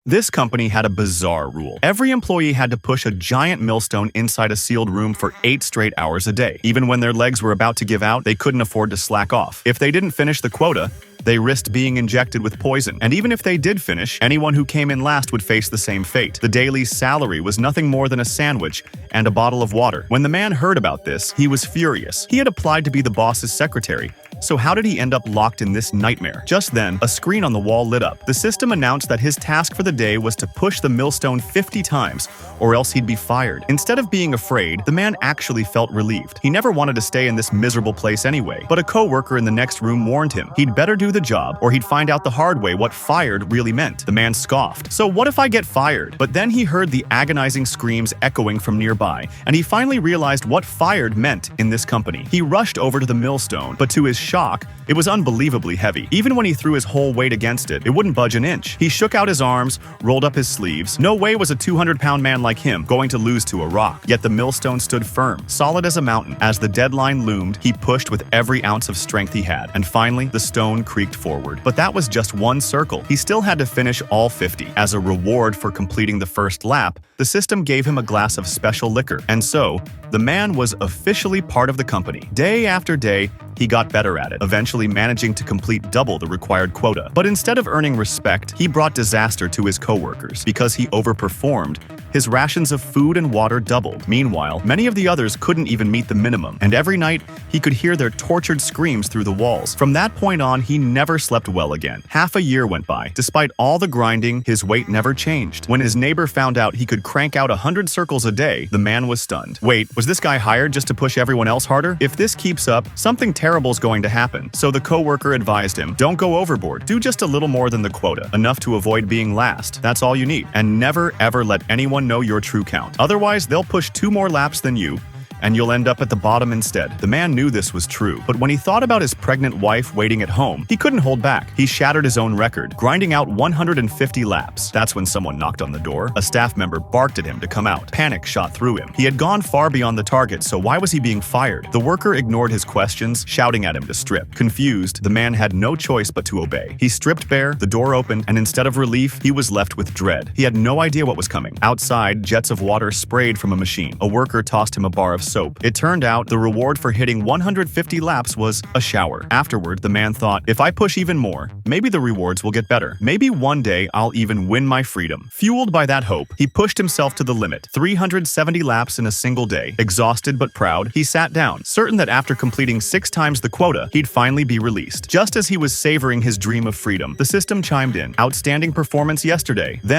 This company had a bizarre rule. Every employee had to push a giant millstone inside a sealed room for 8 straight hours a day. Even when their legs were about to give out, they couldn't afford to slack off. If they didn't finish the quota, they risked being injected with poison. And even if they did finish, anyone who came in last would face the same fate. The daily salary was nothing more than a sandwich and a bottle of water. When the man heard about this, he was furious. He had applied to be the boss's secretary. So how did he end up locked in this nightmare? Just then, a screen on the wall lit up. The system announced that his task for the day was to push the millstone 50 times, or else he'd be fired. Instead of being afraid, the man actually felt relieved. He never wanted to stay in this miserable place anyway, but a co-worker in the next room warned him he'd better do the job, or he'd find out the hard way what fired really meant. The man scoffed. So what if I get fired? But then he heard the agonizing screams echoing from nearby, and he finally realized what fired meant in this company. He rushed over to the millstone, but to his shock, it was unbelievably heavy. Even when he threw his whole weight against it, it wouldn't budge an inch. He shook out his arms, rolled up his sleeves. No way was a 200-pound man like him going to lose to a rock. Yet the millstone stood firm, solid as a mountain. As the deadline loomed, he pushed with every ounce of strength he had, and finally, the stone creaked forward. But that was just one circle. He still had to finish all 50. As a reward for completing the first lap, the system gave him a glass of special liquor, and so, the man was officially part of the company. Day after day, he got better at it, eventually managing to complete double the required quota. But instead of earning respect, he brought disaster to his coworkers. Because he overperformed, his rations of food and water doubled. Meanwhile, many of the others couldn't even meet the minimum, and every night, he could hear their tortured screams through the walls. From that point on, he never slept well again. Half a year went by. Despite all the grinding, his weight never changed. When his neighbor found out he could crank out 100 circles a day, the man was stunned. Wait, was this guy hired just to push everyone else harder? If this keeps up, something terrible's going to happen. So the coworker advised him, don't go overboard. Do just a little more than the quota, enough to avoid being last. That's all you need. And never ever let anyone know your true count. Otherwise, they'll push 2 more laps than you, and you'll end up at the bottom instead. The man knew this was true, but when he thought about his pregnant wife waiting at home, he couldn't hold back. He shattered his own record, grinding out 150 laps. That's when someone knocked on the door. A staff member barked at him to come out. Panic shot through him. He had gone far beyond the target, so why was he being fired? The worker ignored his questions, shouting at him to strip. Confused, the man had no choice but to obey. He stripped bare, the door opened, and instead of relief, he was left with dread. He had no idea what was coming. Outside, jets of water sprayed from a machine. A worker tossed him a bar of soap. It turned out the reward for hitting 150 laps was a shower. Afterward, the man thought, if I push even more, maybe the rewards will get better. Maybe one day I'll even win my freedom. Fueled by that hope, he pushed himself to the limit. 370 laps in a single day. Exhausted but proud, he sat down, certain that after completing 6 times the quota, he'd finally be released. Just as he was savoring his dream of freedom, the system chimed in. Outstanding performance yesterday. Then